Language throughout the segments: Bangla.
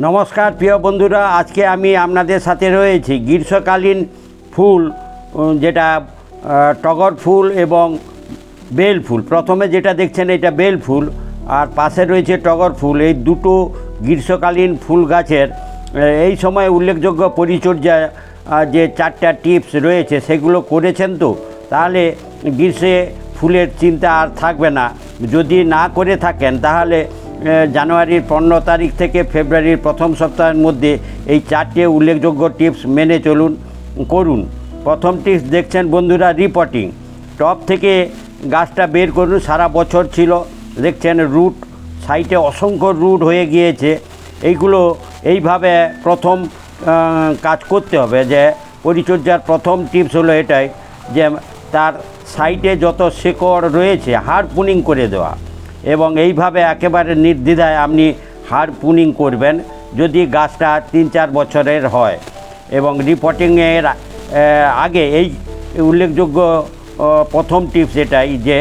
নমস্কার প্রিয় বন্ধুরা, আজকে আমি আপনাদের সাথে রয়েছি গ্রীষ্মকালীন ফুল যেটা টগর ফুল এবং বেল ফুল। প্রথমে যেটা দেখছেন এটা বেল ফুল আর পাশে রয়েছে টগর ফুল। এই দুটো গ্রীষ্মকালীন ফুল গাছের এই সময় উল্লেখযোগ্য পরিচর্যা যে 4টা টিপস রয়েছে সেগুলো করেছেন তো, তাহলে গ্রীষ্মে ফুলের চিন্তা আর থাকবে না। যদি না করে থাকেন তাহলে জানুয়ারির 15 তারিখ থেকে ফেব্রুয়ারির প্রথম সপ্তাহের মধ্যে এই 4টে উল্লেখযোগ্য টিপস মেনে করুন। প্রথম টিপস দেখছেন বন্ধুরা, রিপোর্টিং। টব থেকে গাছটা বের করুন। সারা বছর ছিল, দেখছেন রুট সাইডে অসংখ্য রুট হয়ে গিয়েছে। এইগুলো এইভাবে প্রথম কাজ করতে হবে। যে পরিচর্যার প্রথম টিপস হলো এটাই যে তার সাইডে যত শেকড় রয়েছে হাড় পুনিং করে দেওয়া, এবং এইভাবে একেবারে নির্দ্বিধায় আপনি হাড় পুনিং করবেন যদি গাছটা 3-4 বছরের হয়। এবং রিপোর্টিংয়ের আগে এই উল্লেখযোগ্য প্রথম টিপস এটাই যে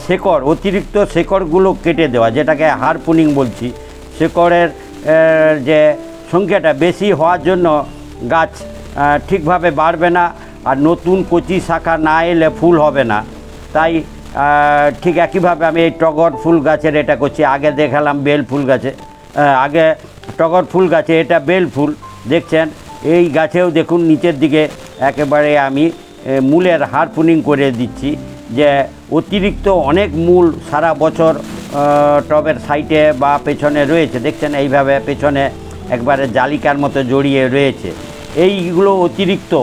শেকড়, অতিরিক্ত শেকড়গুলো কেটে দেওয়া, যেটাকে হাড় পুনিং বলছি। শেকড়ের যে সংখ্যাটা বেশি হওয়ার জন্য গাছ ঠিকভাবে বাড়বে না, আর নতুন কচি শাখা না এলে ফুল হবে না। তাই ঠিক একইভাবে আমি এই টগর ফুল গাছের এটা করছি। আগে দেখালাম বেল ফুল গাছে, আগে টগর ফুল গাছে, এটা বেল ফুল। দেখছেন এই গাছেও দেখুন নিচের দিকে একেবারে আমি মূলের হাড় পুনিং করে দিচ্ছি। যে অতিরিক্ত অনেক মূল সারা বছর টবের সাইডে বা পেছনে রয়েছে, দেখছেন এইভাবে পেছনে একবারে জালিকার মতো জড়িয়ে রয়েছে। এইগুলো অতিরিক্ত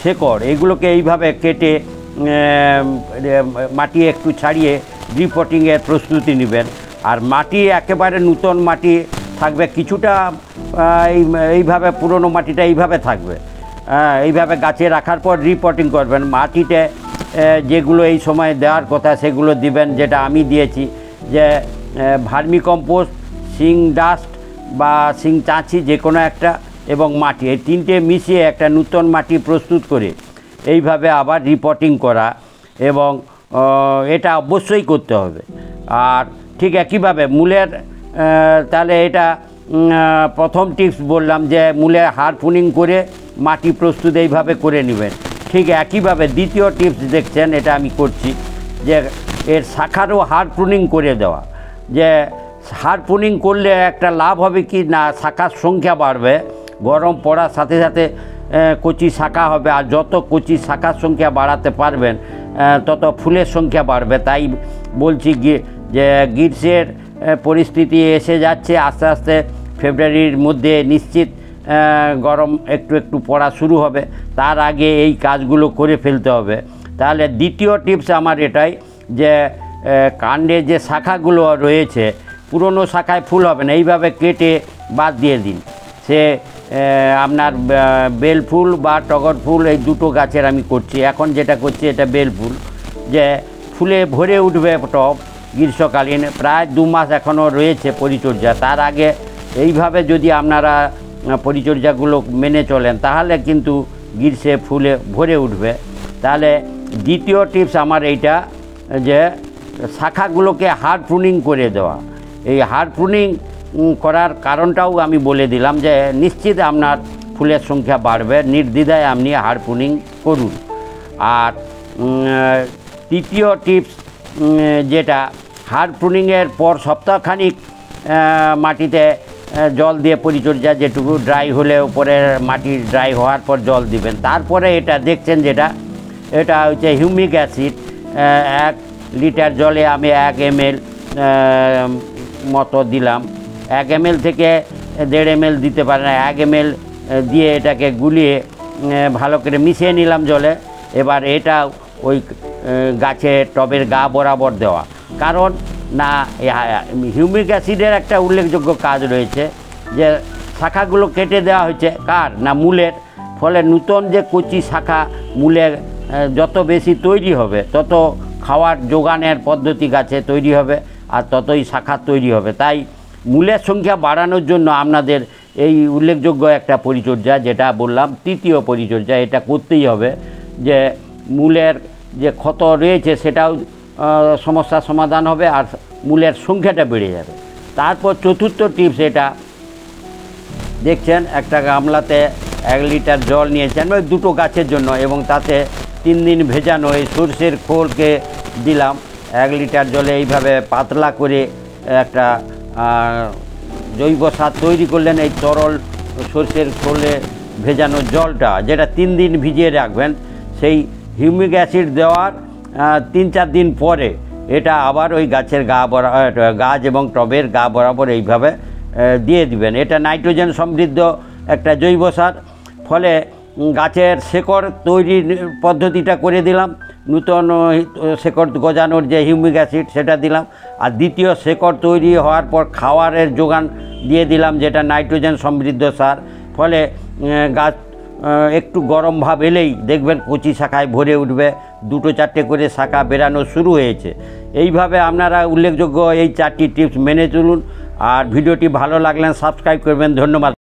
শেকড়, এগুলোকে এইভাবে কেটে মাটি একটু ছাড়িয়ে রিপোর্টিংয়ের প্রস্তুতি নেবেন। আর মাটি একেবারে নূতন মাটি থাকবে, কিছুটা এইভাবে পুরনো মাটিটা এইভাবে থাকবে। এইভাবে গাছে রাখার পর রিপোর্টিং করবেন। মাটিতে যেগুলো এই সময় দেওয়ার কথা সেগুলো দিবেন, যেটা আমি দিয়েছি, যে ভার্মি কম্পোস্ট, সিং ডাস্ট বা সিং চাঁচি যে কোনো একটা, এবং মাটি, এই 3টে মিশিয়ে একটা নূতন মাটি প্রস্তুত করে এইভাবে আবার রিপোর্টিং করা, এবং এটা অবশ্যই করতে হবে। আর ঠিক একইভাবে মূলের, তাহলে এটা প্রথম টিপস বললাম যে মূলে হাড় পুনিং করে মাটি প্রস্তুত এইভাবে করে নেবেন। ঠিক একইভাবে দ্বিতীয় টিপস দেখছেন এটা আমি করছি, যে এর শাখারও হাড় পুনিং করে দেওয়া। যে হাড় পুনিং করলে একটা লাভ হবে কি না, শাখার সংখ্যা বাড়বে, গরম পড়ার সাথে সাথে কচি শাখা হবে, আর যত কচি শাখার সংখ্যা বাড়াতে পারবেন তত ফুলের সংখ্যা বাড়বে। তাই বলছি যে গ্রীষ্মের পরিস্থিতি এসে যাচ্ছে, আস্তে আস্তে ফেব্রুয়ারির মধ্যে নিশ্চিত গরম একটু একটু পড়া শুরু হবে, তার আগে এই কাজগুলো করে ফেলতে হবে। তাহলে দ্বিতীয় টিপস আমার এটাই যে কাণ্ডে যে শাখাগুলো রয়েছে, পুরনো শাখায় ফুল হবে না, এইভাবে কেটে বাদ দিয়ে দিন। সে আপনার বেল ফুল বা টগর ফুল, এই দুটো গাছের আমি করছি। এখন যেটা করছি এটা বেল ফুল, যে ফুলে ভরে উঠবে টব গ্রীষ্মকালীন। প্রায় 2 মাস এখনও রয়েছে পরিচর্যা, তার আগে এইভাবে যদি আপনারা পরিচর্যাগুলো মেনে চলেন তাহলে কিন্তু গ্রীষ্মে ফুলে ভরে উঠবে। তাহলে দ্বিতীয় টিপস আমার এইটা, যে শাখাগুলোকে হাড় প্রুনিং করে দেওয়া। এই হাড় প্রুনিং করার কারণটাও আমি বলে দিলাম, যে নিশ্চিত আপনার ফুলের সংখ্যা বাড়বে, নির্দ্বিধায় আপনি হাড় প্রুনিং করুন। আর তৃতীয় টিপস যেটা, হাড় প্রুনিংয়ের পর সপ্তাহখানিক মাটিতে জল দিয়ে পরিচর্যা, যেটুকু ড্রাই হলে উপরে মাটি ড্রাই হওয়ার পর জল দিবেন। তারপরে এটা দেখছেন যেটা, এটা হচ্ছে হিউমিক অ্যাসিড। 1 লিটার জলে আমি 1 ml মতো দিলাম। 1 ml থেকে 1.5 ml দিতে পারেন। 1 ml দিয়ে এটাকে গুলিয়ে ভালো করে মিশিয়ে নিলাম জলে। এবার এটা ওই গাছে টবের গা বরাবর দেওয়া। কারণ না, হিউমিক অ্যাসিডের একটা উল্লেখযোগ্য কাজ রয়েছে, যে শাখাগুলো কেটে দেওয়া হয়েছে কার না, মূলের। ফলে নূতন যে কচি শাখা মূলে যত বেশি তৈরি হবে, তত খাওয়ার যোগানের পদ্ধতি গাছে তৈরি হবে, আর ততই শাখা তৈরি হবে। তাই মূলের সংখ্যা বাড়ানোর জন্য আপনাদের এই উল্লেখযোগ্য একটা পরিচর্যা, যেটা বললাম তৃতীয় পরিচর্যা, এটা করতেই হবে। যে মূলের যে ক্ষত রয়েছে সেটাও সমস্যার সমাধান হবে, আর মূলের সংখ্যাটা বেড়ে যাবে। তারপর চতুর্থ টিপস এটা, দেখছেন একটা গামলাতে 1 লিটার জল নিয়েছেন ওই দুটো গাছের জন্য, এবং তাতে 3 দিন ভেজানো এই সরষের খোলকে দিলাম 1 লিটার জলে। এইভাবে পাতলা করে একটা জৈব সার তৈরি করলেন। এই তরল সরষের খোলে ভেজানো জলটা, যেটা 3 দিন ভিজিয়ে রাখবেন, সেই হিউমিক অ্যাসিড দেওয়ার 3-4 দিন পরে এটা আবার ওই গাছের গাছ এবং টবের গা বরাবর এইভাবে দিয়ে দিবেন। এটা নাইট্রোজেন সমৃদ্ধ একটা জৈব সার। ফলে গাছের শেকড় তৈরির পদ্ধতিটা করে দিলাম, নূতন শেকড় গজানোর যে হিউমিক অ্যাসিড সেটা দিলাম, আর দ্বিতীয় শেকড় তৈরি হওয়ার পর খাওয়ারের যোগান দিয়ে দিলাম, যেটা নাইট্রোজেন সমৃদ্ধ সার। ফলে গাছ একটু গরম ভাব এলেই দেখবেন কচি শাখায় ভরে উঠবে, 2-4টে করে শাখা বেরানো শুরু হয়েছে। এইভাবে আপনারা উল্লেখযোগ্য এই 4টি টিপস মেনে চলুন। আর ভিডিওটি ভালো লাগলে সাবস্ক্রাইব করবেন। ধন্যবাদ।